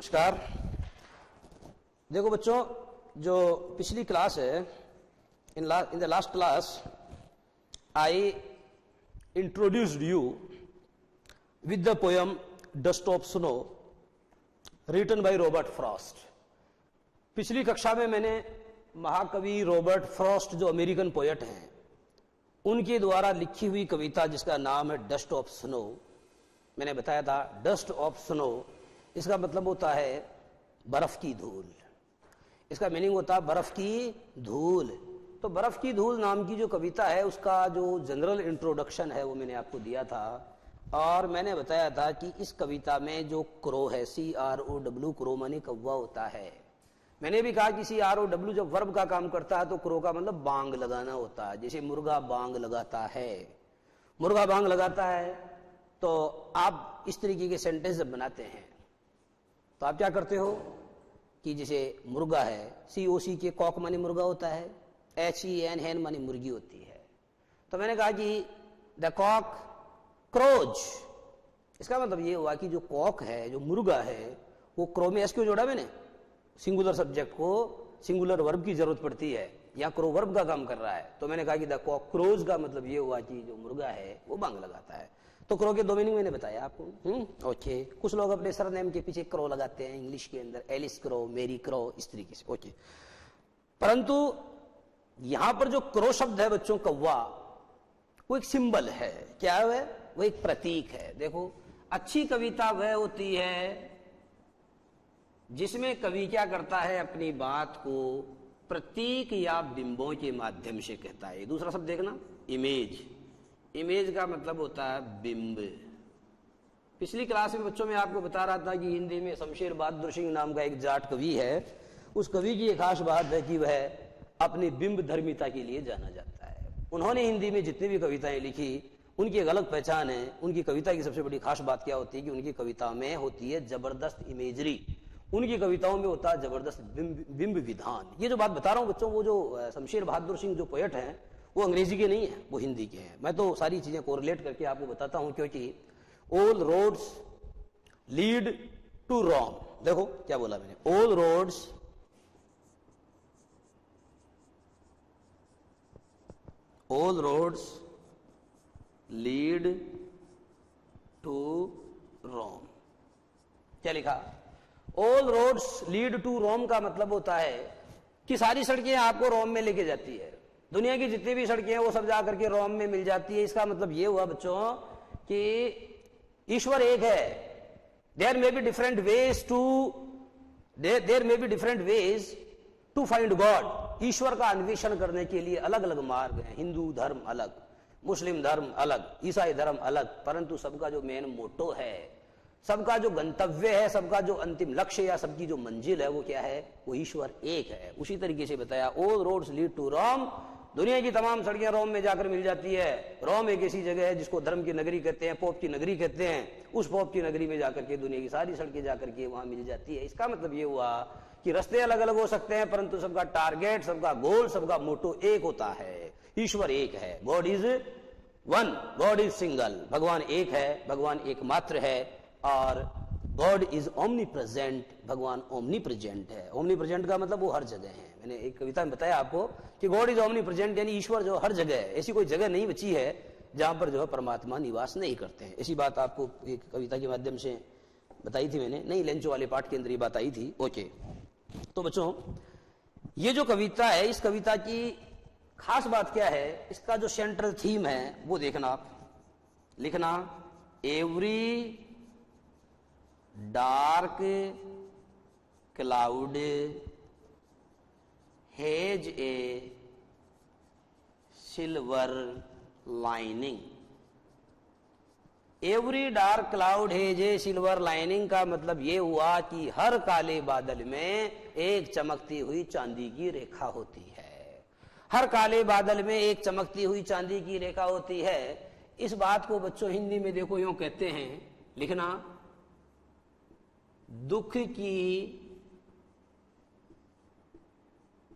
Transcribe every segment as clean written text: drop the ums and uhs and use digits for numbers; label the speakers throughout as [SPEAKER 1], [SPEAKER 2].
[SPEAKER 1] नमस्कार। देखो बच्चों, जो पिछली क्लास है, in the last class I introduced you with the poem dust of snow written by Robert Frost. पिछली कक्षा में मैंने महाकवि रॉबर्ट फ्रॉस्ट जो अमेरिकन पोएट हैं उनके द्वारा लिखी हुई कविता जिसका नाम है डस्ट ऑफ स्नो, मैंने बताया था डस्ट ऑफ स्नो इसका मतलब होता है बर्फ की धूल। इसका मीनिंग होता है बर्फ की धूल। तो बर्फ की धूल नाम की जो कविता है उसका जो जनरल इंट्रोडक्शन है वो मैंने आपको दिया था और मैंने बताया था कि इस कविता में जो क्रो है, CROW, क्रो माने कौवा होता है। मैंने भी कहा कि CROW जब वर्ब का काम करता है तो क्रो का मतलब बांग लगाना होता है। जैसे मुर्गा बांग लगाता है, मुर्गा बांग लगाता है, तो आप इस तरीके के सेंटेंस जब बनाते हैं तो आप क्या करते हो कि जैसे मुर्गा है, COC के कॉक माने मुर्गा होता है, HEN हैन माने मुर्गी होती है। तो मैंने कहा कि द कॉक क्रोज, इसका मतलब ये हुआ कि जो कॉक है, जो मुर्गा है, वो क्रो में एस क्यों जोड़ा मैंने, सिंगुलर सब्जेक्ट को सिंगुलर वर्ब की जरूरत पड़ती है, या क्रो वर्ब का काम कर रहा है। तो मैंने कहा कि द कॉक क्रोज का मतलब ये हुआ कि जो मुर्गा है वो बांग लगाता है। तो क्रो के दो मीनिंग मैंने बताया आपको। ओके, कुछ लोग अपने सरनेम के पीछे क्रो लगाते हैं इंग्लिश के अंदर, एलिस क्रो, मेरी क्रो, इस तरीके से। ओके, परंतु यहां पर जो क्रो शब्द है बच्चों, कौवा, वो एक सिंबल है। क्या है वो? एक प्रतीक है। देखो, अच्छी कविता वह होती है जिसमें कवि क्या करता है, अपनी बात को प्रतीक या बिंबों के माध्यम से कहता है। दूसरा शब्द देखना, इमेज। इमेज का मतलब होता है बिंब। पिछली क्लास में बच्चों में आपको बता रहा था कि हिंदी में शमशेर बहादुर सिंह नाम का एक जाट कवि है। उस कवि की एक खास बात है कि वह अपनी बिंब धर्मिता के लिए जाना जाता है। उन्होंने हिंदी में जितनी भी कविताएं लिखी उनकी एक अलग पहचान है। उनकी कविता की सबसे बड़ी खास बात क्या होती है कि उनकी कविता में होती है जबरदस्त इमेजरी। उनकी कविताओं में होता है जबरदस्त बिंब विधान। ये जो बात बता रहा हूं बच्चों, वो जो शमशेर बहादुर सिंह जो पोएट हैं वो अंग्रेजी के नहीं है, वो हिंदी के हैं। मैं तो सारी चीजें कोरिलेट करके आपको बताता हूं, क्योंकि ऑल रोड्स लीड टू रोम। देखो क्या बोला मैंने, ऑल रोड्स लीड टू रोम। क्या लिखा? ऑल रोड्स लीड टू रोम का मतलब होता है कि सारी सड़कें आपको रोम में लेके जाती है। दुनिया की जितनी भी सड़कें हैं वो सब जाकर के रोम में मिल जाती है। इसका मतलब ये हुआ बच्चों कि ईश्वर एक है। There may be different ways to find God. ईश्वर का अन्वेषण करने के लिए अलग अलग मार्ग हैं। हिंदू धर्म अलग, मुस्लिम धर्म अलग, ईसाई धर्म अलग, परंतु सबका जो मेन मोटो है, सबका जो गंतव्य है, सबका जो अंतिम लक्ष्य या सबकी जो मंजिल है वो क्या है? वो ईश्वर एक है। उसी तरीके से बताया, ऑल रोड्स लीड टू रोम। दुनिया की तमाम सड़कें रोम में जाकर मिल जाती है। रोम एक ऐसी जगह है जिसको धर्म की नगरी कहते हैं, पोप की नगरी कहते हैं। उस पोप की नगरी में जाकर के दुनिया की सारी सड़कें जाकर के वहां मिल जाती है। इसका मतलब ये हुआ कि रास्ते अलग अलग हो सकते हैं, परंतु सबका टारगेट, सबका गोल, सबका मोटो एक होता है। ईश्वर एक है। God is one, God is single. भगवान एक है, भगवान एकमात्र है। और गॉड इज ओमनी प्रेजेंट, भगवान ओमनी प्रेजेंट है। ओमनी प्रेजेंट का मतलब वो हर जगह है। मैंने एक कविता में बताया आपको कि गॉड इज ओमनी प्रेजेंट, यानी ईश्वर जो हर जगह है। ऐसी कोई जगह नहीं बची है जहां पर जो है परमात्मा निवास नहीं करते हैं। ऐसी बात आपको एक कविता के माध्यम से बताई थी मैंने, नहीं लेंचो वाले पाठ के अंदर ये बात आई थी। ओके, तो बच्चों ये जो कविता है, इस कविता की खास बात क्या है, इसका जो सेंट्रल थीम है वो देखना आप, लिखना, every dark cloud has a silver lining. Every dark cloud has a silver lining का मतलब यह हुआ कि हर काले बादल में एक चमकती हुई चांदी की रेखा होती है। हर काले बादल में एक चमकती हुई चांदी की रेखा होती है। इस बात को बच्चों हिंदी में देखो यूं कहते हैं, लिखना, दुख की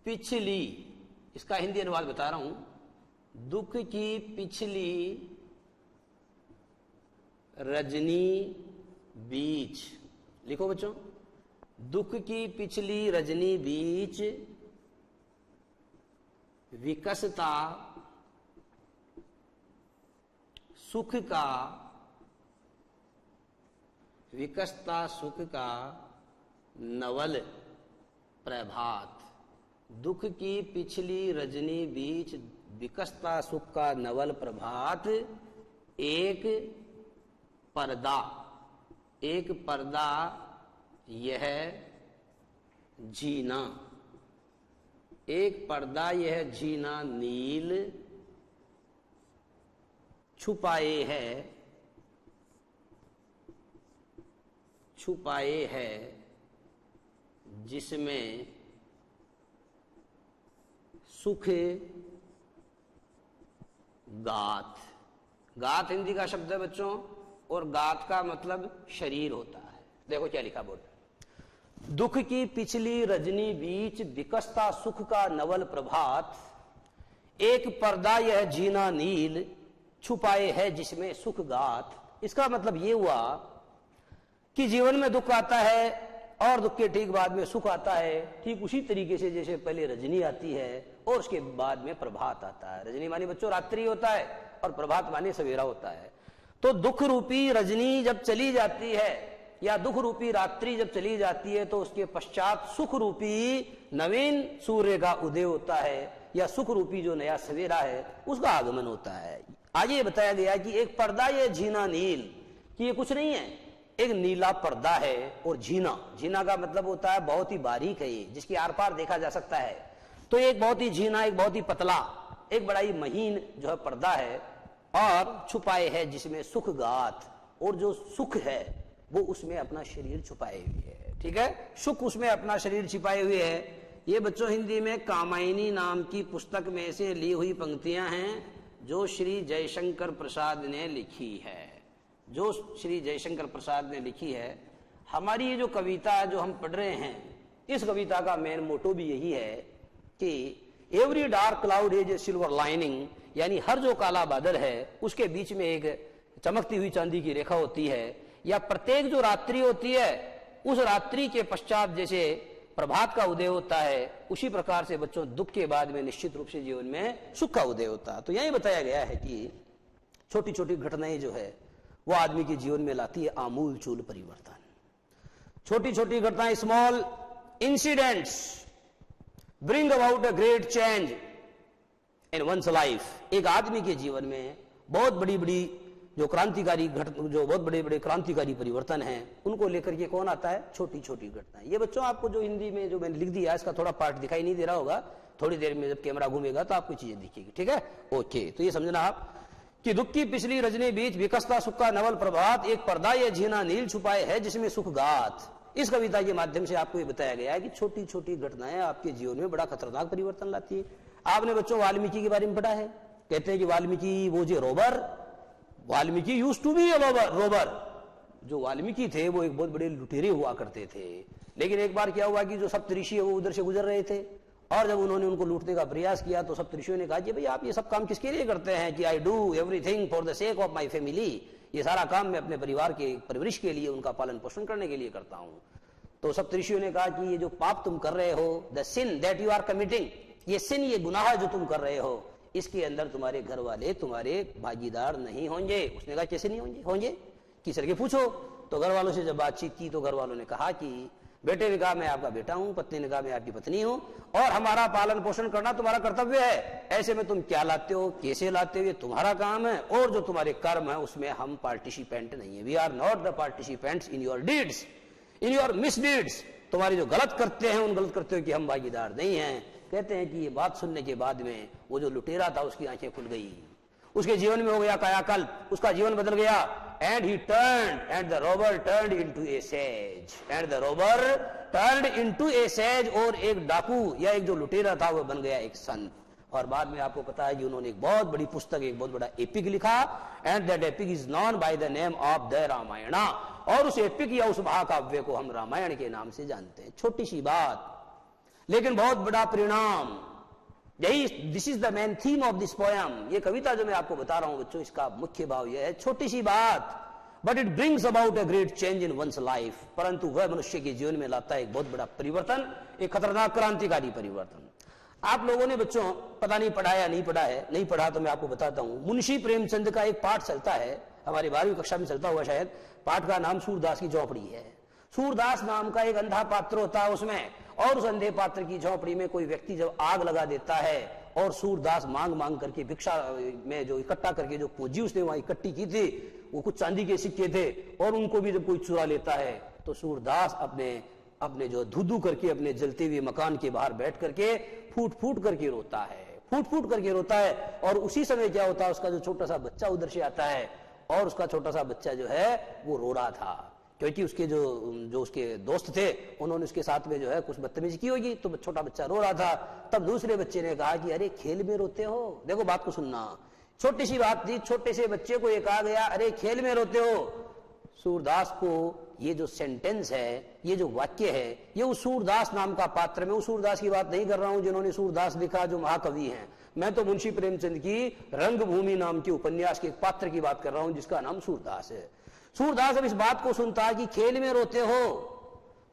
[SPEAKER 1] पिछली, इसका हिंदी अनुवाद बता रहा हूं, दुख की पिछली रजनी बीच। लिखो बच्चों, दुख की पिछली रजनी बीच विकसता सुख का, विकसता सुख का नवल प्रभात। दुख की पिछली रजनी बीच विकसता सुख का नवल प्रभात। एक पर्दा, एक पर्दा यह जीना, एक पर्दा यह जीना नील छुपाए है, छुपाए है जिसमें सुख गात। गात हिंदी का शब्द है बच्चों, और गात का मतलब शरीर होता है। देखो क्या लिखा बोर्ड, दुख की पिछली रजनी बीच विकसता सुख का नवल प्रभात। एक पर्दा यह जीना नील छुपाए है जिसमें सुख गात। इसका मतलब ये हुआ कि जीवन में दुख आता है और दुख के ठीक बाद में सुख आता है, ठीक उसी तरीके से जैसे पहले रजनी आती है और उसके बाद में प्रभात आता है। रजनी मानी बच्चों रात्रि होता है और प्रभात मानी सवेरा होता है। तो दुख रूपी रजनी जब चली जाती है या दुख रूपी रात्रि जब चली जाती है तो उसके पश्चात सुख रूपी नवीन सूर्य का उदय होता है, या सुख रूपी जो नया सवेरा है उसका आगमन होता है। आगे बताया गया कि एक पर्दा ये झीना नील, कि ये कुछ नहीं है, एक नीला पर्दा है। और झीना, झीना का मतलब होता है बहुत ही बारीक है, ये जिसके आर पार देखा जा सकता है। तो एक बहुत ही झीना, एक बहुत ही पतला, एक बड़ा ही महीन जो है पर्दा है, और छुपाए है जिसमें सुख गात, और जो सुख है वो उसमें अपना शरीर छुपाए हुए है। ठीक है, सुख उसमें अपना शरीर छिपाए हुए है। ये बच्चों हिंदी में कामायनी नाम की पुस्तक में से ली हुई पंक्तियां हैं जो श्री जयशंकर प्रसाद ने लिखी है, जो श्री जयशंकर प्रसाद ने लिखी है। हमारी ये जो कविता है जो हम पढ़ रहे हैं, इस कविता का मेन मोटो भी यही है कि every dark cloud is a silver lining, यानी हर जो काला बादल है उसके बीच में एक चमकती हुई चांदी की रेखा होती है, या प्रत्येक जो रात्रि होती है उस रात्रि के पश्चात जैसे प्रभात का उदय होता है, उसी प्रकार से बच्चों दुख के बाद में निश्चित रूप से जीवन में सुख का उदय होता है। तो यही बताया गया है कि छोटी छोटी घटनाएं जो है वो आदमी के जीवन में लाती है आमूल चूल परिवर्तन। छोटी छोटी घटनाएं, small incidents bring about a great change in one's life. एक आदमी के जीवन में बहुत बड़ी बड़ी जो क्रांतिकारी जो बहुत बड़े बड़े क्रांतिकारी परिवर्तन हैं उनको लेकर के कौन आता है, छोटी छोटी घटनाएं। ये बच्चों आपको जो हिंदी में जो मैंने लिख दिया इसका थोड़ा पार्ट दिखाई नहीं दे रहा होगा, थोड़ी देर में जब कैमरा घूमेगा तो आपको चीजें दिखेगी। ठीक है, ओके। तो ये समझना आप कि दुख की पिछली रजनी बीच विकसता सुख का नवल प्रभात। एक पर्दा ये झीना नील छुपाए है जिसमें सुख गात। इस कविता के माध्यम से आपको ये बताया गया है कि छोटी छोटी घटनाएं आपके जीवन में बड़ा खतरनाक परिवर्तन लाती है। आपने बच्चों वाल्मीकि के बारे में पढ़ा है, कहते हैं कि वाल्मीकि वो जो robber, Valmiki used to be a robber. जो वाल्मीकि थे वो एक बहुत बड़े लुटेरे हुआ करते थे, लेकिन एक बार क्या हुआ कि जो सप्तऋषि है वो उधर से गुजर रहे थे, और जब उन्होंने उनको लूटने का प्रयास किया तो सप्तऋषियों ने कहा कि भाई आप ये सब काम किसके लिए करते हैं, कि I do everything for the sake of my family. ये सारा काम मैं अपने परिवार के परवरिश के लिए, उनका पालन पोषण करने के लिए करता हूं। तो सप्तऋषियों ने कहा कि ये जो पाप तुम कर रहे हो, the sin that you are committing, ये सिन, ये गुनाह जो तुम कर रहे हो, इसके अंदर तुम्हारे घर वाले तुम्हारे भागीदार नहीं होंगे। उसने कहा कैसे नहीं होंगे, होंगे किस करके पूछो। तो घर वालों से जब बातचीत की तो घर वालों ने कहा कि बेटे ने कहा मैं आपका बेटा हूं, पत्नी ने कहा मैं आपकी पत्नी हूं, और हमारा पालन पोषण करना तुम्हारा कर्तव्य है। ऐसे में तुम क्या लाते हो, कैसे लाते हो, ये तुम्हारा काम है, और जो तुम्हारे कर्म है उसमें हम पार्टिसिपेंट नहीं है। We are not the participants in your deeds, in your misdeeds. तुम्हारी जो गलत करते हैं उन गलत करते हो कि हम भागीदार नहीं हैं। कहते हैं कि ये बात सुनने के बाद में वो जो लुटेरा था उसकी आंखें खुल गई, उसके जीवन में हो गया कायाकल्प, उसका जीवन बदल गया। And he turned, and the Rober turned into A says, and the Rober turned into A says. और एक डाकू या एक जो लुटेरा था वो बन गया एक संत। और बाद में आपको पता है कि उन्होंने एक बहुत बड़ी पुस्तक, एक बहुत बड़ा एपिक लिखा, and that epic is known by the name of the Ramayana. और उस एपिक या उस महाकाव्य को हम रामायण के नाम से जानते हैं। छोटी सी बात लेकिन बहुत बड़ा परिणाम। यही this is the main theme of this poem. ये कविता जो मैं आपको बता रहा हूं बच्चों, इसका मुख्य भाव यह है, छोटी सी बात but it brings about a great change in one's life, परंतु वह मनुष्य के जीवन में लाता है एक बहुत बड़ा परिवर्तन, एक खतरनाक क्रांतिकारी परिवर्तन। आप लोगों ने बच्चों पता नहीं पढ़ा या नहीं पढ़ा है, नहीं पढ़ा तो मैं आपको बताता हूं। मुंशी प्रेमचंद का एक पाठ चलता है, हमारी 12वीं कक्षा में चलता हुआ शायद। पाठ का नाम सूरदास की झोपड़ी है। सूरदास नाम का एक अंधा पात्र होता है उसमें, और उस अंधे पात्र की झोपड़ी में कोई व्यक्ति जब आग लगा देता है, और सूरदास मांग मांग करके भिक्षा में जो इकट्ठा करके जो पूंजी उसने वहां इकट्ठी की थी, वो कुछ चांदी के सिक्के थे, और उनको भी जब कोई चुरा लेता है तो सूरदास अपने जो धू करके अपने जलते हुए मकान के बाहर बैठ करके फूट फूट करके रोता है, फूट फूट करके रोता है। और उसी समय क्या होता है, उसका जो छोटा सा बच्चा उधर से आता है, और उसका छोटा सा बच्चा जो है वो रो रहा था, क्योंकि उसके जो उसके दोस्त थे उन्होंने उसके साथ में जो है कुछ बदतमीजी की होगी, तो छोटा बच्चा रो रहा था। तब दूसरे बच्चे ने कहा कि अरे खेल में रोते हो। देखो बात को सुनना, छोटी सी बात थी, छोटे से बच्चे को ये कहा गया अरे खेल में रोते हो। सूरदास को ये जो सेंटेंस है, ये जो वाक्य है, ये उस सूरदास नाम का पात्र में, उस सूरदास की बात नहीं कर रहा हूं जिन्होंने सूरदास लिखा जो महाकवि हैं, मैं तो मुंशी प्रेमचंद की रंगभूमि नाम के उपन्यास के एक पात्र की बात कर रहा हूं जिसका नाम सूरदास है। सूरदास जब इस बात को सुनता है कि खेल में रोते हो,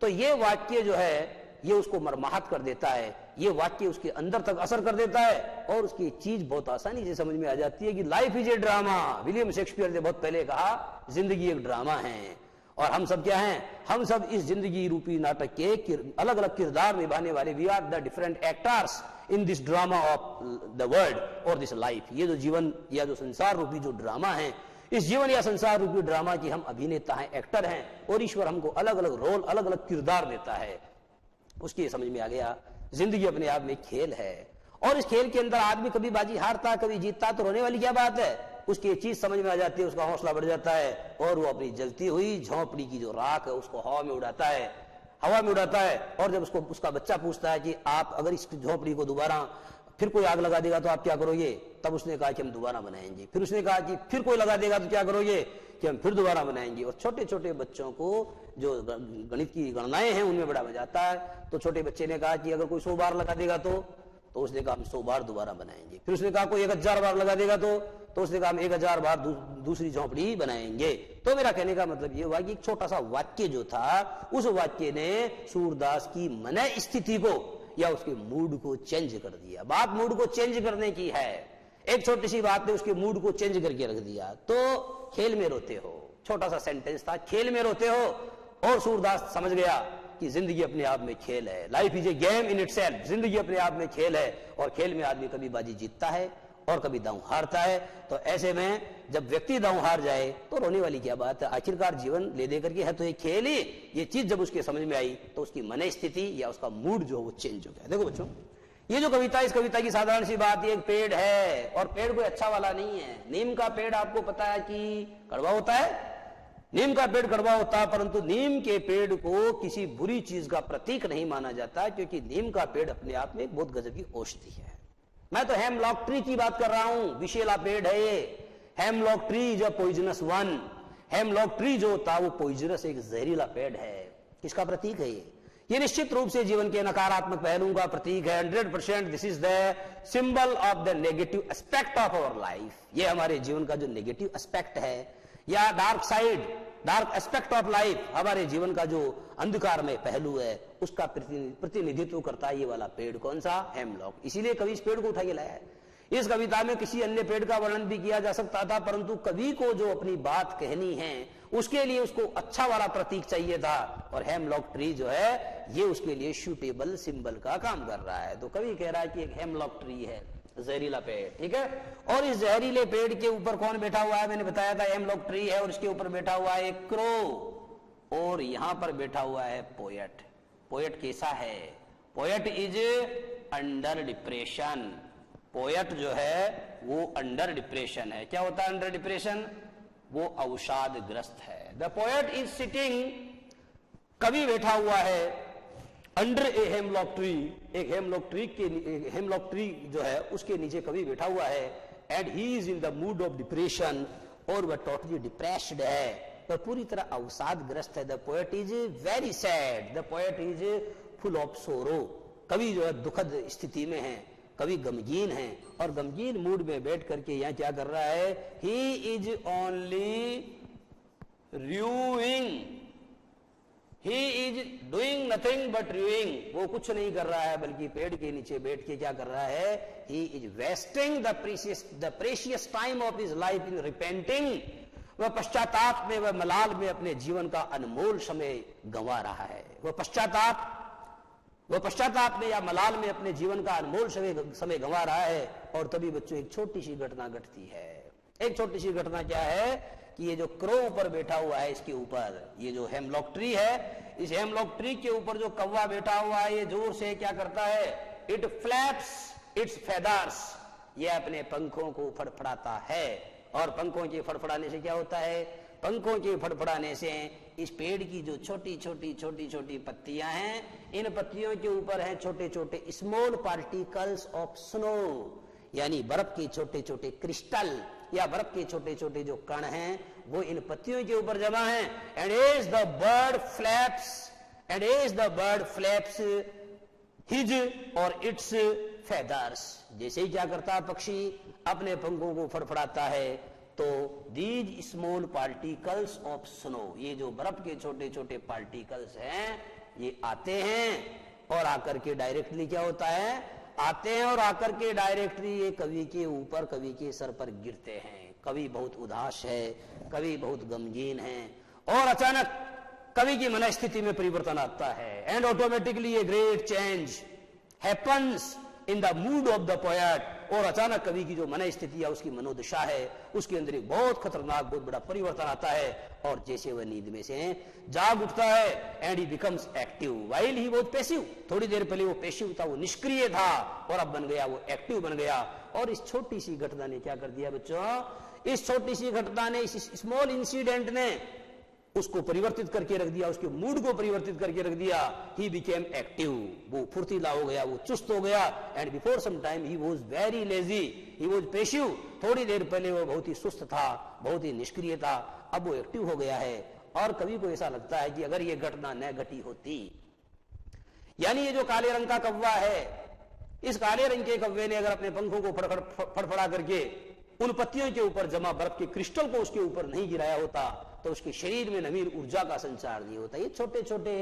[SPEAKER 1] तो ये वाक्य जो है ये उसको मरमाहत कर देता है, ये वाक्य उसके अंदर तक असर कर देता है, और उसकी चीज बहुत आसानी से समझ में आ जाती है कि life is a drama. William Shakespeare ने बहुत पहले कहा जिंदगी एक ड्रामा है, और हम सब क्या हैं, हम सब इस जिंदगी रूपी नाटक के अलग अलग किरदार निभाने वाले, we are the different actors in this drama of the world और दिस लाइफ। ये जो जीवन या जो संसार रूपी जो ड्रामा है, इस जीवन या संसार रूपी ड्रामा की हम अभिनेता हैं, एक्टर हैं, और ईश्वर हमको अलग अलग रोल, अलग अलग किरदार देता है। उसकी समझ में आ गया जिंदगी अपने आप में खेल है, और इस खेल के अंदर आदमी कभी बाजी हारता कभी जीतता, तो रोने वाली क्या बात है। उसकी ये चीज समझ में आ जाती है, उसका हौसला बढ़ जाता है, और वो अपनी जलती हुई झोंपड़ी की जो राख है उसको हवा में उड़ाता है, हवा में उड़ाता है। और जब उसका बच्चा पूछता है कि आप अगर इस झोंपड़ी को दोबारा फिर कोई आग लगा देगा तो आप क्या करोगे, तब उसने कहा कि हम दोबारा बनाएंगे। फिर उसने कहा कि फिर कोई लगा देगा तो क्या करोगे, कि हम फिर दोबारा बनाएंगे। और छोटे छोटे बच्चों को जो गणित की गणनाएं हैं उनमें बड़ा मजा आता है। तो छोटे बच्चे ने कहा कि अगर कोई 100 बार लगा देगा तो उसने कहा हम 100 बार दोबारा बनाएंगे। फिर उसने कहा कोई 1000 बार लगा देगा तो उसने कहा हम 1000 बार दूसरी झोंपड़ी बनाएंगे। तो मेरा कहने का मतलब ये हुआ कि एक छोटा सा वाक्य जो था, उस वाक्य ने सूरदास की मन स्थिति को या उसके मूड को चेंज कर दिया। बात मूड को चेंज करने की है, एक छोटी सी बात ने उसके मूड को चेंज करके रख दिया। तो खेल में रोते हो, छोटा सा सेंटेंस था, खेल में रोते हो, और सूरदास समझ गया कि जिंदगी अपने आप में खेल है। Life is a game in itself, जिंदगी अपने आप में खेल है, और खेल में आदमी कभी बाजी जीतता है और कभी दांव हारता है। तो ऐसे में जब व्यक्ति दांव हार जाए तो रोने वाली क्या बात है, आखिरकार जीवन ले दे करके है तो एक खेल ही। ये चीज जब उसके समझ में आई तो उसकी मन स्थिति या उसका मूड जो वो चेंज हो गया। देखो बच्चों, ये जो कविता, इस कविता की साधारण सी बात, ये एक पेड़ है, और पेड़ कोई अच्छा वाला नहीं है। नीम का पेड़ आपको पता है कि कड़वा होता है, नीम का पेड़ कड़वा होता है, परंतु नीम के पेड़ को किसी बुरी चीज का प्रतीक नहीं माना जाता, क्योंकि नीम का पेड़ अपने आप में बहुत गजब की औषधि है। मैं तो हेमलॉक ट्री की बात कर रहा हूं, विषैला पेड़ है ये। हेमलॉक ट्री जो पॉइजनस वन, हेमलॉक ट्री जो होता है वो पॉइजनस, एक जहरीला पेड़ है। किसका प्रतीक है ये निश्चित रूप से जीवन के नकारात्मक पहलुओं का प्रतीक है। 100% this is the symbol of the negative aspect of our life. ये हमारे जीवन का जो नेगेटिव एस्पेक्ट है या dark side, dark aspect of life, हमारे जीवन का जो अंधकार में पहलू है, उसका प्रतिनिधित्व करता है ये वाला पेड़। कौन सा? हेमलॉक। इसीलिए कवि इस पेड़ को उठा के लाया है। इस कविता में किसी अन्य पेड़ का वर्णन भी किया जा सकता था, परंतु कवि को जो अपनी बात कहनी है उसके लिए उसको अच्छा वाला प्रतीक चाहिए था, और हेमलॉक ट्री जो है ये उसके लिए सूटेबल सिंबल का काम कर रहा है। तो कवि कह रहा है कि एक हेमलॉक ट्री है, जहरीला पेड़, ठीक है। और इस जहरीले पेड़ के ऊपर कौन बैठा हुआ है? मैंने बताया था हेमलॉक ट्री है, और इसके ऊपर बैठा हुआ है एक क्रो, और यहां पर बैठा हुआ है पोएट। पोएट कैसा है? Poet is under depression. Poet जो है वो अंडर डिप्रेशन है। क्या होता है अंडर डिप्रेशन? वो अवसादग्रस्त है। द पोएट इज सिटिंग, कवि बैठा हुआ है अंडर ए हेमलॉक ट्री, एक हेमलॉक ट्री जो है उसके नीचे कवि बैठा हुआ है, and he is in the mood off depression, और वह टोटली डिप्रेस्ड है, वह पूरी तरह अवसादग्रस्त है। The poet is very sad, the poet is full of सोरो। कवि जो है दुखद स्थिति में है, कवि गमगीन है, और गमगीन मूड में बैठ करके यहां क्या कर रहा है? He is only ruing, he is doing nothing but ruing, वो कुछ नहीं कर रहा है बल्कि पेड़ के नीचे बैठ के क्या कर रहा है, he is wasting the precious time of his life in repenting, वह पश्चाताप में, वह मलाल में अपने जीवन का अनमोल समय गंवा रहा है। वह पश्चाताप में या मलाल में अपने जीवन का अनमोल समय गंवा रहा है। और तभी बच्चों एक छोटी सी घटना घटती है। एक छोटी सी घटना क्या है कि ये जो क्रो ऊपर बैठा हुआ है, इसके ऊपर ये जो हेमलॉक ट्री है, इस हेमलॉक ट्री के ऊपर जो कौवा बैठा हुआ है, ये जोर से क्या करता है, इट फ्लैप्स इट्स फेदर्स, ये अपने पंखों को फड़फड़ाता है। और पंखों के फड़फड़ाने से क्या होता है, पंखों के फड़फड़ाने से इस पेड़ की जो छोटी छोटी पत्तियां हैं, इन पत्तियों के ऊपर हैं छोटे छोटे स्मॉल पार्टिकल्स ऑफ स्नो, यानी बर्फ के छोटे छोटे क्रिस्टल या बर्फ के छोटे छोटे जो कण हैं वो इन पत्तियों के ऊपर जमा हैं। And as the bird flaps his or its feathers, जैसे ही क्या करता है पक्षी अपने पंखों को फड़फड़ाता है, तो these small particles of snow, ये जो बर्फ के छोटे छोटे पार्टिकल्स हैं, ये आते हैं और आकर के डायरेक्टली क्या होता है, आते हैं और आकर के डायरेक्टली ये कवि के ऊपर, कवि के सर पर गिरते हैं। कवि बहुत उदास है, कवि बहुत गमगीन है, और अचानक कवि की मनस्थिति में परिवर्तन आता है। And automatically a great change happens in the mood off the poet, और अचानक कवि की जो मन स्थिति है, उसकी मनोदशा है, उसके अंदर एक बहुत खतरनाक, बहुत बड़ा परिवर्तन आता है। और जैसे वह नींद में से जाग उठता है, and he becomes active while he was passive, थोड़ी देर पहले वो पैसिव था, वो निष्क्रिय था, और अब बन गया वो एक्टिव बन गया। और इस छोटी सी घटना ने क्या कर दिया बच्चों, इस छोटी सी घटना ने, इस स्मॉल इंसिडेंट ने उसको परिवर्तित करके रख दिया, उसके मूड को परिवर्तित करके रख दिया। ही बिकेम एक्टिव, वो फुर्तीला हो गया, वो चुस्त हो गया। And before some time he was very lazy, he was passive, थोड़ी देर पहले वो बहुत ही सुस्त था, बहुत ही निष्क्रिय था, अब वो एक्टिव हो गया है। और कभी को ऐसा लगता है कि अगर ये घटना न घटी होती, यानी ये जो काले रंग का कौवा है, इस काले रंग के कौवे ने अगर अपने पंखों को फड़फड़ा करके उन पत्तियों के ऊपर जमा बर्फ के क्रिस्टल को उसके ऊपर नहीं गिराया होता, तो उसके शरीर में नवीन ऊर्जा का संचार नहीं होता। ये छोटे छोटे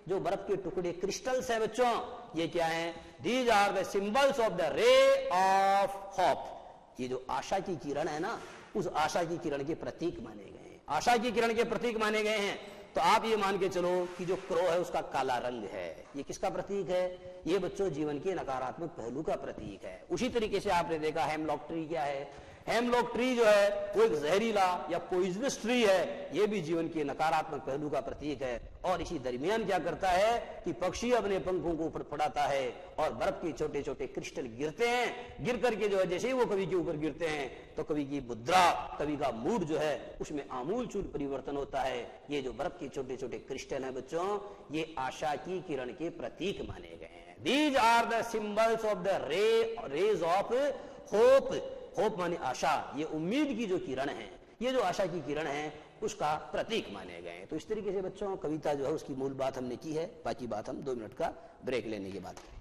[SPEAKER 1] जो बर्फ के टुकड़े क्रिस्टल्स हैं बच्चों, ये क्या हैं, these are the symbols of the ray of hope. ये जो आशा की किरण है ना, उस आशा की किरण के प्रतीक माने गए हैं, आशा की किरण के प्रतीक माने गए हैं। तो आप ये मान के चलो कि जो क्रो है उसका काला रंग है, ये किसका प्रतीक है, ये बच्चों जीवन के नकारात्मक पहलू का प्रतीक है। उसी तरीके से आपने देखा हेमलॉक ट्री क्या है, हेमलॉक ट्री जो है वो एक जहरीला या पॉइजनस ट्री है, ये भी जीवन के नकारात्मक पहलू का प्रतीक है। और इसी दरमियान क्या करता है कि पक्षी अपने पंखों को फड़फड़ाता है और बर्फ के छोटे छोटे क्रिस्टल गिरते हैं, गिर करके जो है जैसे ही वो कवि के ऊपर गिरते हैं, तो कवि की मुद्रा, कवि का मूड जो है उसमें आमूलचूल परिवर्तन होता है। ये जो बर्फ के छोटे छोटे क्रिस्टल हैं बच्चों, ये आशा की किरण के प्रतीक माने गए हैं। These are the symbols of the rays of hope. Hope माने आशा, ये उम्मीद की जो किरण है, ये जो आशा की किरण है उसका प्रतीक माने गए हैं। तो इस तरीके से बच्चों कविता जो है उसकी मूल बात हमने की है, बाकी बात हम 2 मिनट का ब्रेक लेने के बाद करेंगे।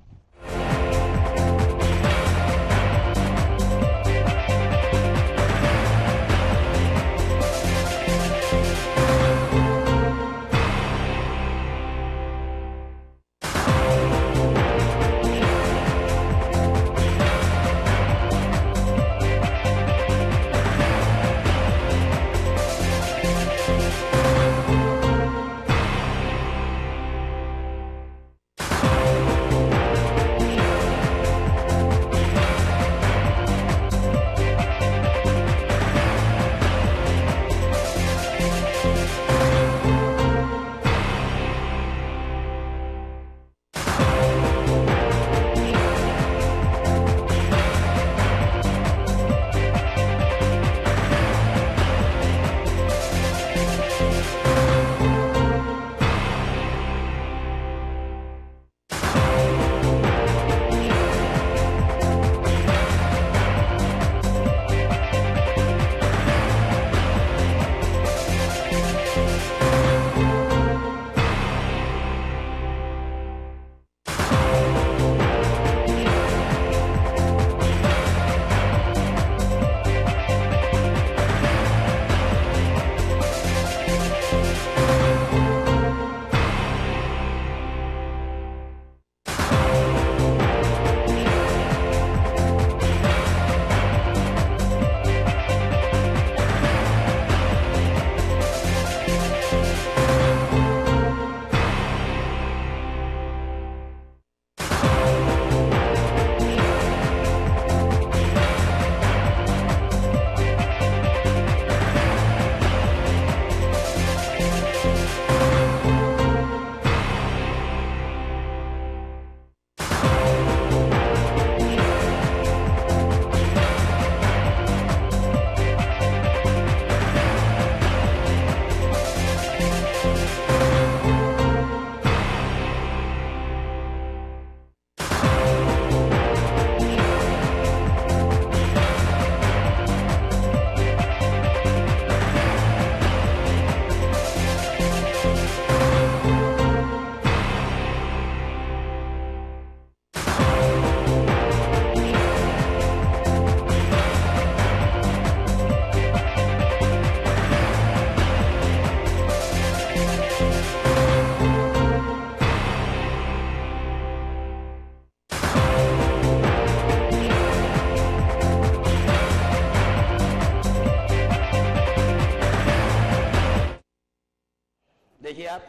[SPEAKER 1] देखिए आप,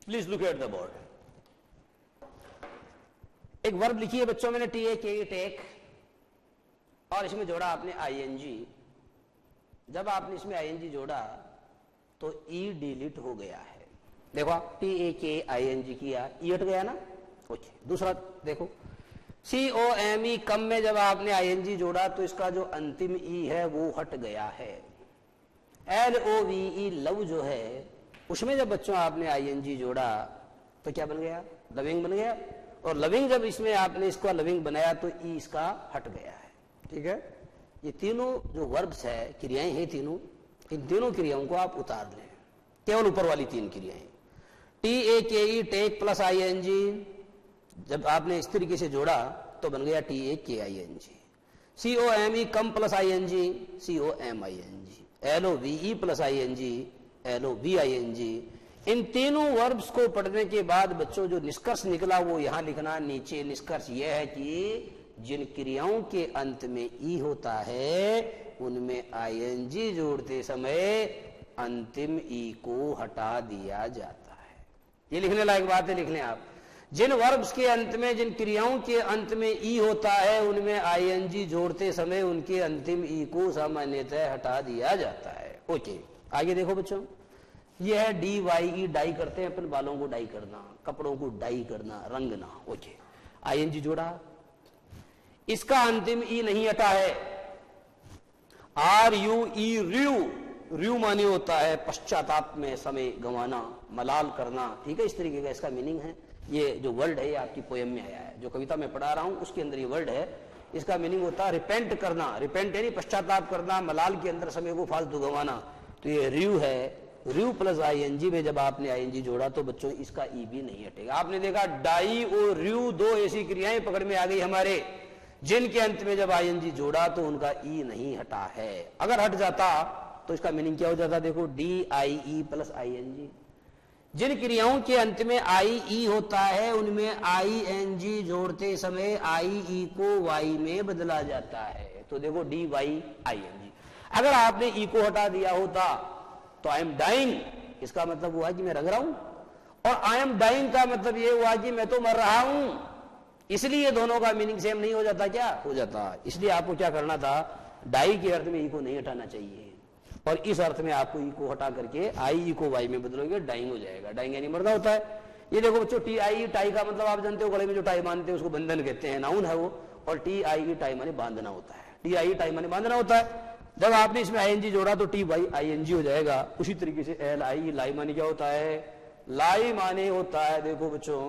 [SPEAKER 1] please look at the board. एक वर्ब लिखी है बच्चों मैंने, टी ए के टेक, और इसमें जोड़ा आपने आईएनजी। जब आपने इसमें आईएनजी जोड़ा तो ई डिलीट हो गया है। देखो आप, टी ए के आईएनजी किया, ई हट गया ना। ओके, दूसरा देखो, COME कम में जब आपने आईएनजी जोड़ा तो इसका जो अंतिम ई है वो हट गया है। LOVE लव जो है, उसमें जब बच्चों आपने आईएनजी जोड़ा तो क्या बन गया? लविंग बन गया। और लविंग जब इसमें आपने इसको लविंग बनाया तो ई इसका हट गया है। ठीक है, ये तीनों जो वर्ब्स है, क्रियाएं हैं तीनों, इन तीनों क्रियाओं को आप उतार लें, केवल ऊपर वाली तीन क्रियाएं। TAKE टेक प्लस आईएनजी जब आपने इस तरीके से जोड़ा तो बन गया TAKING। COME come plus ING COMING। LOVE plus ING LOVING। इन तीनों वर्ब्स को पढ़ने के बाद बच्चों जो निष्कर्ष निकला वो यहां लिखना। नीचे निष्कर्ष यह है कि जिन क्रियाओं के अंत में ई होता है उनमें आईएनजी जोड़ते समय अंतिम ई को हटा दिया जाता है। ये लिखने लायक बात है, लिख लें आप। जिन वर्ब्स के अंत में, जिन क्रियाओं के अंत में ई होता है उनमें आईएनजी जोड़ते समय उनके अंतिम ई को सामान्यतः हटा दिया जाता है। ओके, आगे देखो बच्चों, यह है DYE, डाई करते हैं अपन, बालों को डाई करना, कपड़ों को डाई करना, रंगना। ओके, आईएनजी जोड़ा, इसका अंतिम ई नहीं हटा है। RUE RU, RU माने होता है पश्चाताप में समय गंवाना, मलाल करना। ठीक है, इस तरीके का इसका मीनिंग है। ये जो वर्ड है ये आपकी पोएम में आया है, जो कविता में पढ़ा रहा हूं उसके अंदर ये वर्ड है। इसका मीनिंग होता है रिपेंट करना, रिपेंट यानी पश्चाताप करना, मलाल के अंदर समय को फालतू गंवाना। तो ये RU है। RU प्लस आईएनजी में जब आपने आईएनजी जोड़ा तो बच्चों इसका ई भी नहीं हटेगा। आपने देखा डाई और RU दो ऐसी क्रियाएं पकड़ में आ गई हमारे, जिनके अंत में जब आईएनजी जोड़ा तो उनका ई नहीं हटा है। अगर हट जाता तो इसका मीनिंग क्या हो जाता? देखो, DIE प्लस आईएनजी। जिन क्रियाओं के अंत में IE होता है उनमें ING जोड़ते समय IE को Y में बदला जाता है। तो देखो, DYING। अगर आपने ई को हटा दिया होता तो आई एम डाइंग, इसका मतलब हुआ कि मैं रंग रहा हूं, और आई एम डाइंग का मतलब ये हुआ कि मैं तो मर रहा हूं। इसलिए दोनों का मीनिंग सेम नहीं हो जाता क्या? हो जाता। इसलिए आपको क्या करना था, डाई के अर्थ में ई को नहीं हटाना चाहिए, और इस अर्थ में आपको ई को हटा करके आई को वाई में बदलोगे, डाइंग हो जाएगा। डाइंग यानी मरना होता है। ये देखो बच्चों, TIE, टाई का मतलब आप जानते हो, गले में जो टाई बांधते हैं उसको बंधन कहते हैं, नाउन है वो। और TIE टाई माने बांधना होता है, TIE टाई माने बांधना होता है। जब आपने इसमें ING जोड़ा तो TYING हो जाएगा। उसी तरीके से LI, लाई माने क्या होता है? लाई माने होता है, देखो बच्चों,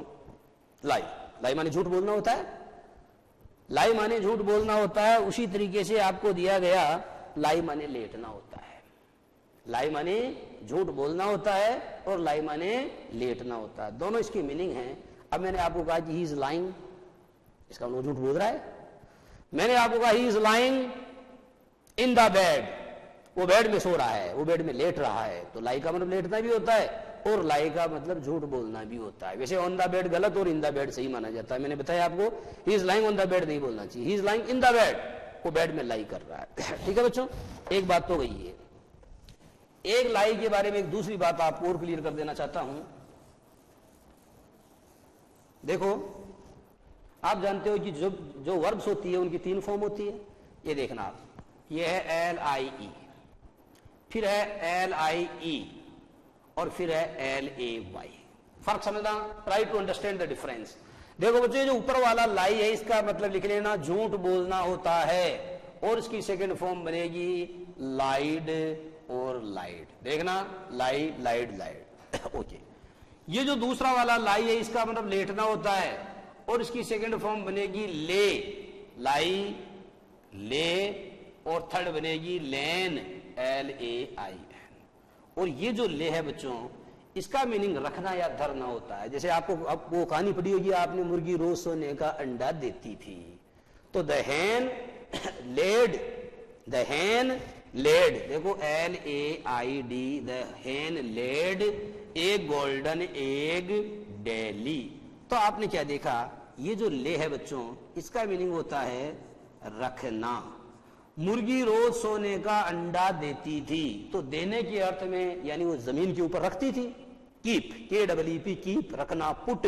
[SPEAKER 1] लाई, लाई माने झूठ बोलना होता है, लाई माने झूठ बोलना होता है। उसी तरीके से आपको दिया गया लाई माने लेटना होता है। लाई माने झूठ बोलना होता है और लाई माने लेटना होता है, दोनों इसकी मीनिंग है। अब मैंने आपको कहा कि ही इज लाइंग, इसका मतलब झूठ बोल रहा है। मैंने आपको कहा he is lying in the bed, वो बेड में सो रहा है, वो बेड में लेट रहा है। तो लाई का मतलब लेटना भी होता है और लाई का मतलब झूठ बोलना भी होता है। वैसे ऑन द बेड गलत और इन द बेड सही माना जाता है। मैंने बताया आपको, he is lying on the bed नहीं बोलना चाहिए, he is lying in the bed, वो बेड में लाई कर रहा है। ठीक है बच्चों, एक बात तो गई है। एक लाई के बारे में एक दूसरी बात आपको और क्लियर कर देना चाहता हूं। देखो, आप जानते हो कि जो वर्ब्स होती है उनकी तीन फॉर्म होती है। ये देखना आप, ये है LIE, फिर है LIE, और फिर है LAY। फर्क समझना, try to understand the difference. देखो बच्चों, जो ऊपर वाला लाई है इसका मतलब लिख लेना झूठ बोलना होता है, और इसकी सेकंड फॉर्म बनेगी लाइड और लाइड। देखना, लाई, लाइड, लाइड। ओके, ये जो दूसरा वाला लाई है इसका मतलब लेटना होता है, और इसकी सेकंड फॉर्म बनेगी ले, लाई, ले, और थर्ड बनेगी लेन, LAIN। और ये जो ले है बच्चों, इसका मीनिंग रखना या धरना होता है। जैसे आपको अब वो कहानी पढ़ी होगी आपने, मुर्गी रोज सोने का अंडा देती थी। तो the hen laid, the hen laid, देखो LAID, the hen laid a golden egg daily. तो आपने क्या देखा, ये जो ले है बच्चों, इसका मीनिंग होता है रखना। मुर्गी रोज सोने का अंडा देती थी, तो देने के अर्थ में यानी वो जमीन के ऊपर रखती थी। कीप, KEEP, कीप रखना, पुट,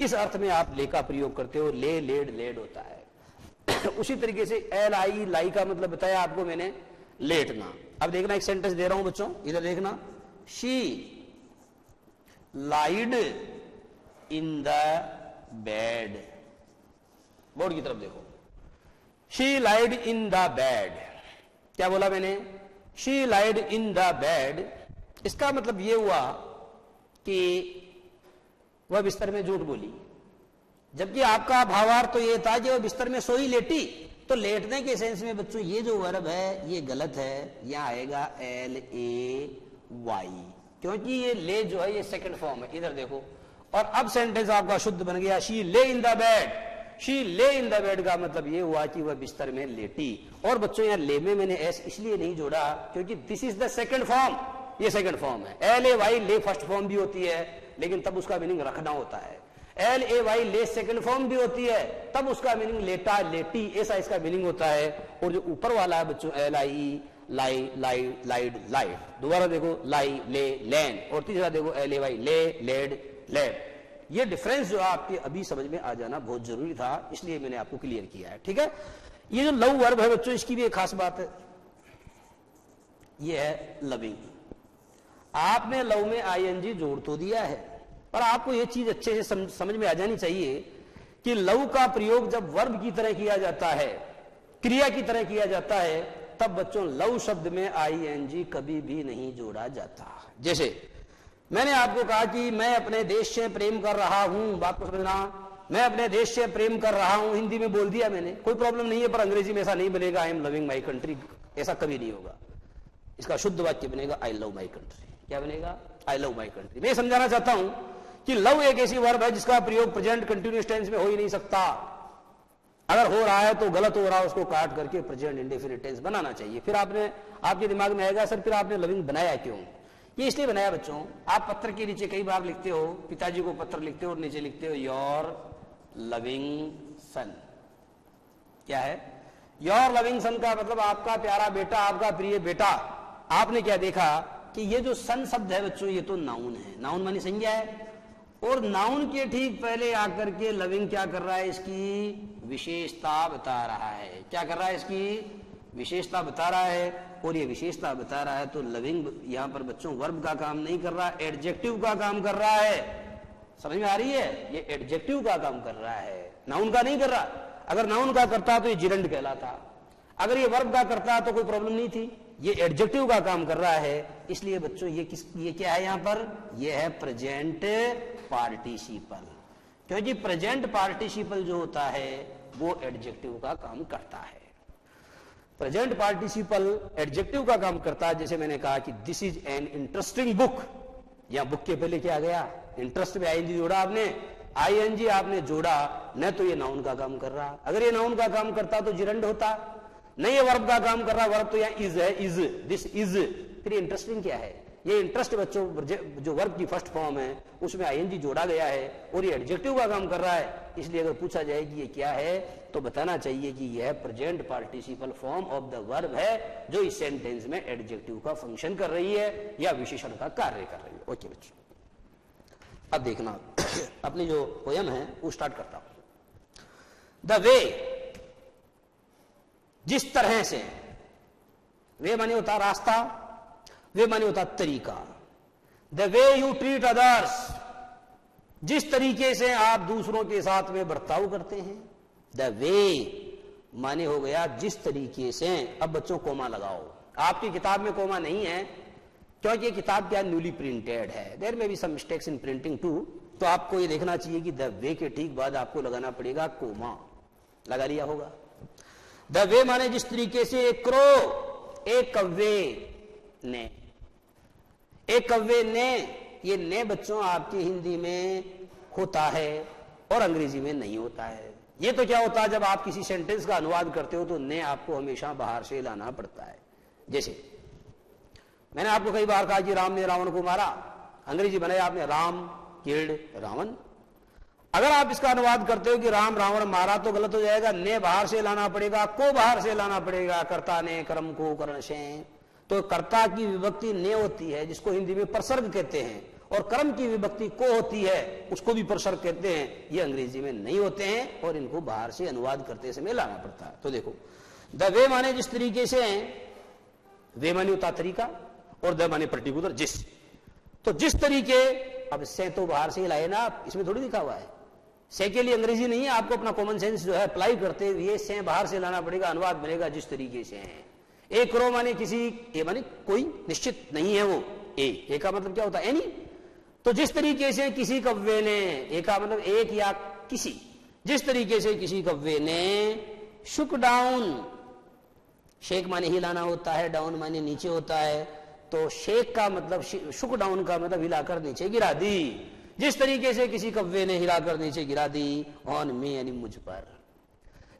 [SPEAKER 1] इस अर्थ में आप ले का प्रयोग करते हो। ले, लेड, लेड होता है। उसी तरीके से LI, लाई का मतलब बताया आपको मैंने, लेटना। अब देखना, एक सेंटेंस दे रहा हूं बच्चों, इधर देखना। She lied in the bed, board की तरफ देखो। She lied in the bed, क्या बोला मैंने? She lied in the bed. इसका मतलब यह हुआ कि वह बिस्तर में झूठ बोली, जबकि आपका भावार्थ तो यह था कि वह बिस्तर में सोई, लेटी। तो लेटने के सेंस में बच्चों ये जो वर्ब है ये गलत है, यहां आएगा LAY, क्योंकि ये ले जो है ये सेकंड फॉर्म है। इधर देखो, और अब सेंटेंस आपका शुद्ध बन गया, शी ले इन द बेड। शी ले इन द बेड का मतलब ये हुआ कि वह बिस्तर में लेटी। और बच्चों यहां ले में मैंने एस इसलिए नहीं जोड़ा क्योंकि this is the second form, ये सेकंड फॉर्म है। LAY ले फर्स्ट फॉर्म भी होती है, लेकिन तब उसका मीनिंग रखना होता है। LAY ले सेकंड फॉर्म भी होती है, तब उसका मीनिंग लेटा, लेटी, ऐसा इसका मीनिंग होता है। और जो ऊपर वाला है बच्चों LIE, लाई, लाइड, लाइड, लाइड, दोबारा देखो लाई, ले, लैन, और तीसरा देखो LAY, ले, लेड, लेड। ये डिफरेंस जो आपके अभी समझ में आ जाना बहुत जरूरी था, इसलिए मैंने आपको क्लियर किया है। ठीक है, ये जो लव वर्ब है बच्चों, इसकी भी एक खास बात है, ये है लविंग। आपने लव में ING जोड़ तो दिया है, पर आपको यह चीज अच्छे से समझ में आ जानी चाहिए कि लव का प्रयोग जब वर्ब की तरह किया जाता है, क्रिया की तरह किया जाता है, तब बच्चों लव शब्द में ING कभी भी नहीं जोड़ा जाता। जैसे मैंने आपको कहा कि मैं अपने देश से प्रेम कर रहा हूं, बात को समझना, मैं अपने देश से प्रेम कर रहा हूं, हिंदी में बोल दिया मैंने, कोई प्रॉब्लम नहीं है, पर अंग्रेजी में ऐसा नहीं बनेगा I am loving my country, ऐसा कभी नहीं होगा। इसका शुद्ध वाक्य बनेगा आई लव माई कंट्री। क्या बनेगा? I love my country. मैं समझाना चाहता हूं कि लव एक ऐसी वर्ब है जिसका प्रयोग प्रेजेंट कंटिन्यूअस टेंस में हो ही नहीं सकता। अगर हो रहा है तो गलत हो रहा है, उसको काट करके प्रेजेंट इंडेफिनिट टेंस बनाना चाहिए। फिर आपके दिमाग में आएगा सर फिर आपने लविंग बनाया क्यों? ये इसलिए बनाया बच्चों, आप पत्र के नीचे कई बार लिखते हो, पिताजी को पत्र लिखते हो और नीचे लिखते हो योर लविंग सन। क्या है योर लविंग सन का मतलब? आपका प्यारा बेटा, आपका प्रिय बेटा। आपने क्या देखा कि ये जो सन शब्द है बच्चों, ये तो नाउन है, नाउन मानी संज्ञा है, और नाउन के ठीक पहले आकर के लविंग क्या कर रहा है? इसकी विशेषता बता रहा है। क्या कर रहा है? इसकी विशेषता बता रहा है। और ये विशेषता बता रहा है तो लविंग यहां पर बच्चों वर्ब का काम नहीं कर रहा, एडजेक्टिव का काम कर रहा है। समझ में आ रही है? ये एडजेक्टिव का काम कर रहा है, नाउन का नहीं कर रहा। अगर नाउन का करता तो ये जिरंड कहलाता, अगर ये वर्ब का करता तो कोई प्रॉब्लम नहीं थी। ये एडजेक्टिव का काम कर रहा है, इसलिए बच्चों ये क्या है यहां पर? ये है प्रेजेंट पार्टिसिपल, क्योंकि प्रेजेंट पार्टिसिपल जो होता है वो एडजेक्टिव का काम करता है। प्रेजेंट पार्टिसिपल एडजेक्टिव का काम करता है। जैसे मैंने कहा कि this is an interesting book, या बुक के पहले क्या आ गया? इंटरेस्ट में ING जोड़ा आपने, ING आपने जोड़ा, न तो ये नाउन का काम कर रहा। अगर ये नाउन का काम करता तो जिरंड होता, नहीं ये वर्ब का काम कर रहा, वर्ब तो यहाँ इज है, इज, दिस इज। फिर ये इंटरेस्टिंग क्या है? ये इंटरेस्ट बच्चों जो वर्ब की फर्स्ट फॉर्म है उसमें ING जोड़ा गया है और ये एडजेक्टिव का काम कर रहा है। इसलिए अगर पूछा जाए कि ये क्या है तो बताना चाहिए कि यह present participle form of the verb है, जो इस सेंटेंस में एडजेक्टिव का फंक्शन कर रही है या विशेषण का कार्य कर रही है। ओके बच्चों, अब देखना अपनी जो पोयम है वो स्टार्ट करता हूं। द वे, जिस तरह से, वे माने होता रास्ता, वे माने होता तरीका। The way you treat others, जिस तरीके से आप दूसरों के साथ में बर्ताव करते हैं। द वे माने हो गया जिस तरीके से। अब बच्चों कोमा लगाओ, आपकी किताब में कोमा नहीं है क्योंकि ये किताब क्या न्यूली प्रिंटेड है, देयर में भी some mistakes in printing too. तो आपको ये देखना चाहिए कि द वे के ठीक बाद आपको लगाना पड़ेगा कोमा। लगा लिया होगा? द वे माने जिस तरीके से। एक क्रो, एक कव्वे ने, एक कव्वे ने, ये ने बच्चों आपकी हिंदी में होता है और अंग्रेजी में नहीं होता है। ये तो क्या होता है जब आप किसी सेंटेंस का अनुवाद करते हो तो ने आपको हमेशा बाहर से लाना पड़ता है। जैसे मैंने आपको कई बार कहा कि राम ने रावण को मारा, अंग्रेजी बनाया आपने राम किल्ड रावण। अगर आप इसका अनुवाद करते हो कि राम रावण मारा तो गलत हो जाएगा, ने बाहर से लाना पड़ेगा, को बाहर से लाना पड़ेगा, कर्ता ने कर्म को करण से। तो कर्ता की विभक्ति ने होती है जिसको हिंदी में प्रसर्ग कहते हैं, और कर्म की विभक्ति को होती है उसको भी प्रसर्ग कहते हैं। ये अंग्रेजी में नहीं होते हैं और इनको बाहर से अनुवाद करते समय लाना पड़ता है। तो देखो द वे माने जिस तरीके से, वे माने होता तरीका, और द माने पर्टिकुलर जिस। तो जिस तरीके, अब से तो बाहर से लाए ना, इसमें थोड़ी लिखा हुआ है, से के लिए अंग्रेजी नहीं है, आपको अपना कॉमन सेंस जो है अप्लाई करते हुए से बाहर से लाना पड़ेगा, अनुवाद बनेगा जिस तरीके से है। एक करो माने किसी, ए माने कोई निश्चित नहीं है वो, ए का मतलब क्या होता है, एनी। तो जिस तरीके से किसी कव्वे ने, ए का मतलब एक या किसी, जिस तरीके से किसी कव्वे ने शुक डाउन, शेक माने हिलाना होता है, डाउन माने नीचे होता है, तो शेक का मतलब, शुक डाउन का मतलब हिलाकर नीचे गिरा दी। जिस तरीके से किसी कव्वे ने हिलाकर नीचे गिरा दी, ऑन मी यानी मुझ पर।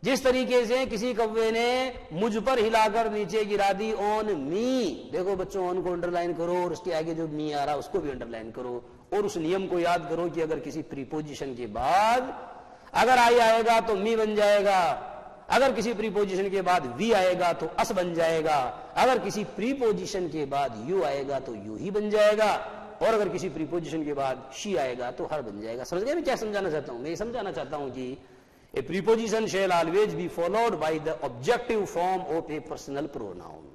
[SPEAKER 1] जिस तरीके से किसी कव्वे ने मुझ पर हिलाकर नीचे गिरा दी, ऑन मी। देखो बच्चों, ऑन को अंडरलाइन करो और उसके आगे जो मी आ रहा उसको भी अंडरलाइन करो, और उस नियम को याद करो कि अगर किसी प्रीपोजिशन के बाद अगर आई आएगा तो मी बन जाएगा, अगर किसी प्रीपोजिशन के बाद वी आएगा तो अस बन जाएगा, अगर किसी प्रीपोजिशन के बाद यू आएगा तो यू ही बन जाएगा, और अगर किसी प्रीपोजिशन के बाद शी आएगा तो हर बन जाएगा। समझ गए मैं क्या समझाना चाहता हूं? मैं समझाना चाहता हूं कि ए preposition shell always be followed by the objective form of A personal pronoun.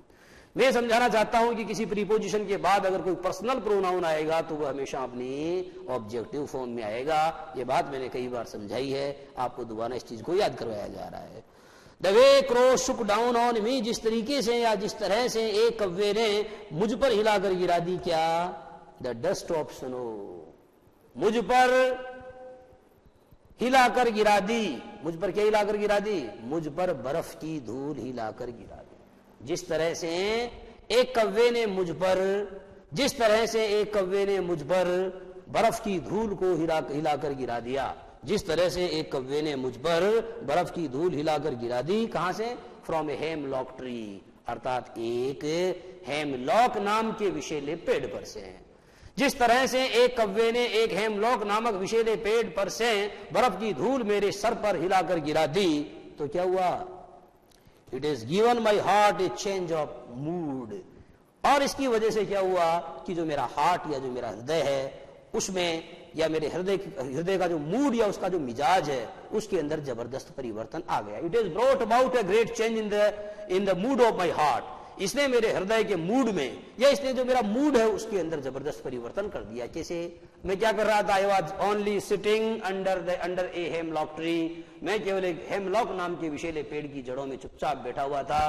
[SPEAKER 1] मैं समझाना चाहता हूं कि किसी प्रीपोजिशन के बाद अगर कोई पर्सनल प्रोनाउन आएगा तो वह हमेशा अपनी ऑब्जेक्टिव फॉर्म में आएगा। यह बात मैंने कई बार समझाई है, आपको दोबारा इस चीज को याद करवाया जा रहा है। The way crow Shuk down on me, जिस तरीके से या जिस तरह से एक कव्वे ने मुझ पर हिलाकर गिरा दी क्या, द डस्ट ऑफ स्नो, मुझ पर हिलाकर गिरा दी। मुझ पर क्या हिलाकर गिरा दी? मुझ पर बर्फ की धूल हिलाकर गिरा दी। जिस तरह से एक कव्वे ने मुझ पर, जिस तरह से एक कव्वे ने मुझ पर बर्फ की धूल को हिलाकर गिरा दिया, जिस तरह से एक कव्वे ने मुझ पर बर्फ की धूल हिलाकर गिरा दी। कहां से? फ्रॉम ए हेमलॉक ट्री, अर्थात एक हेमलॉक नाम के विषैले पेड़ पर से। जिस तरह से एक कव्वे ने एक हेमलॉक नामक विषैले पेड़ पर से बर्फ की धूल मेरे सर पर हिलाकर गिरा दी, तो क्या हुआ? It is given my heart A change of mood. और इसकी वजह से क्या हुआ कि जो मेरा हार्ट या जो मेरा हृदय है उसमें, या मेरे हृदय का जो मूड या उसका जो मिजाज है उसके अंदर जबरदस्त परिवर्तन आ गया। It is brought about a great change in the mood of my heart. इसने मेरे हृदय के मूड में, या इसने जो मेरा मूड है उसके अंदर जबरदस्त परिवर्तन कर दिया। कैसे? मैं क्या कर रहा था? I was only sitting under a hemlock tree. मैं केवल एक हेमलॉक नाम के विषैले पेड़ की जड़ों में चुपचाप बैठा हुआ था।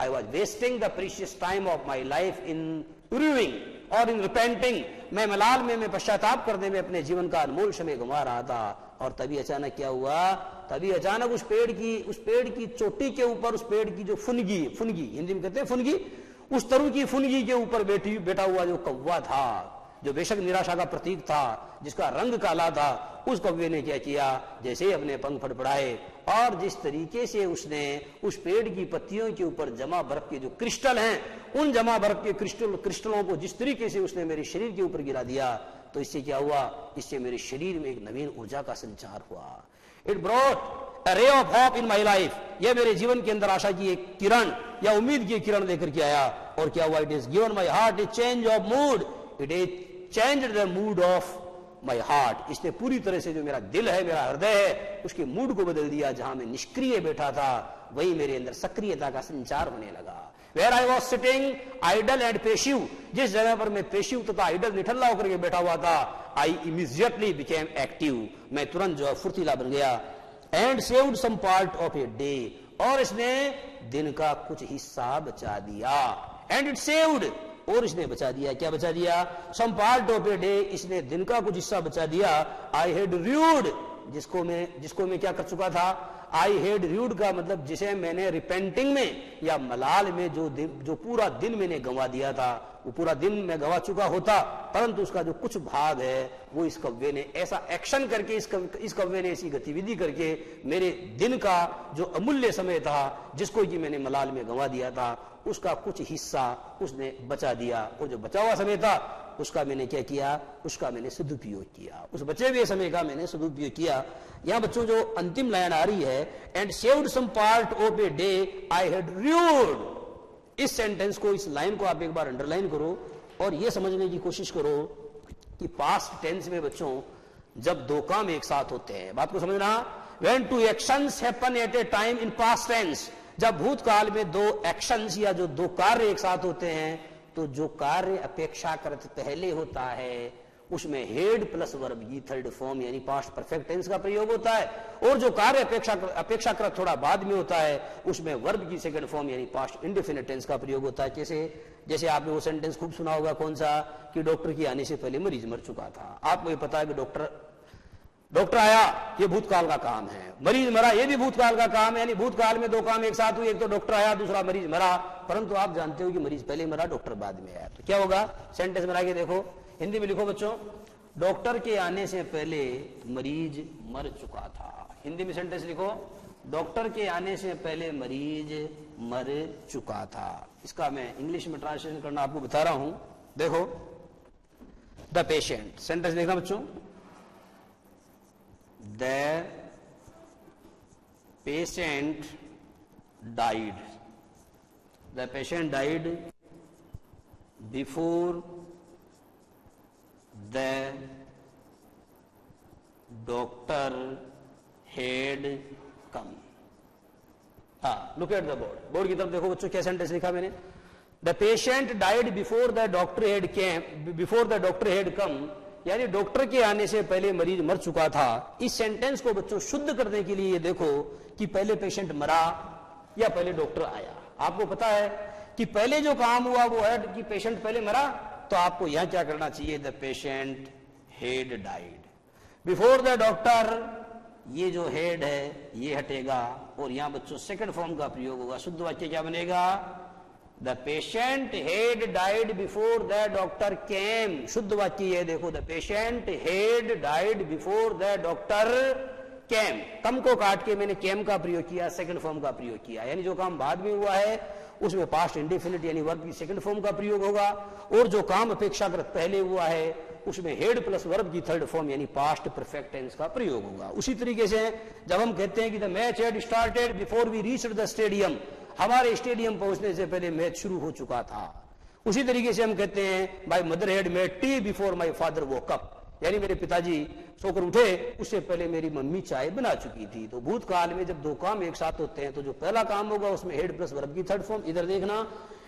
[SPEAKER 1] I was wasting the precious time of my life in reviewing और इन रिपेंटिंग। मैं मलाल में, मैं पश्चाताप करने में अपने जीवन का अनमोल समय गंवा रहा था। और तभी अचानक क्या हुआ? तभी अचानक उस पेड़ की चोटी के ऊपर, उस पेड़ की जो फुनगी हिंदी में कहते हैं फुनगी, उस तरु की फुनगी के ऊपर बैठा हुआ जो कौवा था, जो बेशक निराशा का प्रतीक था, जिसका रंग काला था, उस कौवे ने क्या किया? जैसे ही अपने पंख फड़फड़ाए और जिस तरीके से उसने उस पेड़ की पत्तियों के ऊपर जमा बर्फ के जो क्रिस्टल हैं, उन जमा बर्फ के क्रिस्टलों को जिस तरीके से उसने मेरे शरीर के ऊपर गिरा दिया, तो इससे क्या हुआ? इससे मेरे शरीर में एक नवीन ऊर्जा का संचार हुआ। इट ब्रॉट अ रे of hope in my life. यह मेरे जीवन के अंदर आशा की एक किरण या उम्मीद की किरण लेकर के आया। और क्या हुआ? It is given my heart A change of mood. It is changed the mood of my heart. इसने पूरी तरह से जो मेरा दिल है, मेरा हृदय है, उसके मूड को बदल दिया। जहां मैं निष्क्रिय बैठा था वही मेरे अंदर सक्रियता का संचार होने लगा। Where I was sitting idle and passive, जिस जगह पर मैं पेशिव तथा आइडल निठल्ला होकर के बैठा हुआ था, I immediately became active, मैं तुरंत जो है फुर्तीला बन गया। And saved some part of a day, और इसने दिन का कुछ हिस्सा बचा दिया। And it saved, और इसने बचा दिया। क्या बचा दिया? Some part of a day, इसने दिन का कुछ हिस्सा बचा दिया। I had rued, जिसको मैं क्या कर चुका था? आई हेड र्यूड का मतलब जिसे मैंने रिपेंटिंग में या मलाल में जो पूरा दिन मैंने गंवा दिया था, वो पूरा दिन मैं गंवा चुका होता, परंतु उसका जो कुछ भाग है वो इस कव्वे ने ऐसा एक्शन करके, इस कव्वे ने ऐसी गतिविधि करके मेरे दिन का जो अमूल्य समय था, जिसको कि मैंने मलाल में गंवा दिया था, उसका कुछ हिस्सा उसने बचा दिया, और जो बचा हुआ समय था उसका मैंने क्या किया, उसका मैंने सदुपयोग किया, उस बचे हुए समय का मैंने सदुपयोग किया। यहां बच्चों जो अंतिम लाइन आ रही है, and saved some part of a day I had rued, इस सेंटेंस को, इस लाइन को आप एक बार अंडरलाइन करो और यह समझने की कोशिश करो कि पास्ट टेंस में बच्चों जब दो काम एक साथ होते हैं, बात को समझना, when two actions happen at a time in past tense, जब भूतकाल में दो एक्शंस या जो दो कार्य एक साथ होते हैं, तो जो कार्य अपेक्षाकृत पहले होता है उसमें हेड प्लस वर्ब की थर्ड फॉर्म यानी पास्ट परफेक्ट टेंस का प्रयोग होता है, और जो कार्य अपेक्षाकृत थोड़ा बाद में होता है उसमें वर्ब की सेकंड फॉर्म यानी पास्ट इंडेफिनिट टेंस का प्रयोग होता है। जैसे आपने वो सेंटेंस खूब सुना होगा, कौन सा, कि डॉक्टर के आने से पहले मरीज मर चुका था। आपको ये पता है कि डॉक्टर आया, ये भूतकाल का काम है, मरीज मरा, ये भी भूतकाल का काम है, यानी भूतकाल में दो काम एक साथ हुए, एक तो डॉक्टर आया, दूसरा मरीज मरा, परंतु आप जानते हो कि मरीज पहले मरा, डॉक्टर बाद में आया, तो क्या होगा, सेंटेंस बना के देखो, हिंदी में लिखो बच्चों, डॉक्टर के आने से पहले मरीज मर चुका था। हिंदी में सेंटेंस लिखो, डॉक्टर के आने से पहले मरीज मर चुका था। इसका मैं इंग्लिश में ट्रांसलेशन करना आपको बता रहा हूं, देखो, द पेशेंट, सेंटेंस देखना बच्चों, the patient died. The patient died before the doctor had come. Look at the board. Board की तरफ देखो बच्चों, क्या सेंटेंस लिखा मैंने, the patient died before the doctor had come, यानी डॉक्टर के आने से पहले मरीज मर चुका था। इस सेंटेंस को बच्चों शुद्ध करने के लिए देखो कि पहले पेशेंट मरा या पहले डॉक्टर आया। आपको पता है कि पहले जो काम हुआ वो है कि पेशेंट पहले मरा, तो आपको यहां क्या करना चाहिए, the patient head died before the doctor, ये जो हेड है ये हटेगा और यहां बच्चों सेकंड फॉर्म का प्रयोग होगा। शुद्ध वाक्य क्या बनेगा, The patient had died before the doctor came. शुद्ध वाक्य ये देखो, the patient had died before the doctor came. कम को काट के मैंने came का प्रयोग किया, सेकंड फॉर्म का प्रयोग किया, यानी जो काम बाद में हुआ है उसमें पास्ट इंडेफिनिट यानी वर्ब की सेकंड फॉर्म का प्रयोग होगा, और जो काम अपेक्षाकृत पहले हुआ है उसमें हेड प्लस वर्ब की थर्ड फॉर्म यानी पास्ट परफेक्ट टेंस का प्रयोग होगा। उसी तरीके से जब हम कहते हैं कि the match had started before we reached the stadium, हमारे स्टेडियम पहुंचने से पहले मैच शुरू हो चुका था। उसी तरीके से हम कहते हैं my mother had made tea before my father woke up, यानी मेरे पिताजी सोकर उठे उससे पहले मेरी मम्मी चाय बना चुकी थी। तो भूतकाल में जब दो काम एक साथ होते हैं तो जो पहला काम होगा उसमें हेड प्लस वर्ब की थर्ड फॉर्म, इधर देखना,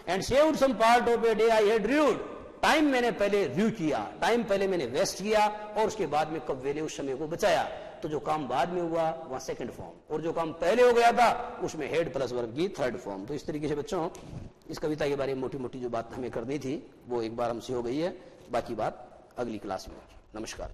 [SPEAKER 1] and saved some part of a day I had read, time मैंने पहले र्यू किया, टाइम पहले मैंने वेस्ट किया, और उसके बाद में कब मैंने उस समय को बचाया, तो जो काम बाद में हुआ वहां सेकंड फॉर्म, और जो काम पहले हो गया था उसमें हेड प्लस वर्ब की थर्ड फॉर्म। तो इस तरीके से बच्चों इस कविता के बारे में मोटी मोटी जो बात हमें करनी थी वो एक बार हमसे हो गई है, बाकी बात अगली क्लास में होगी। नमस्कार।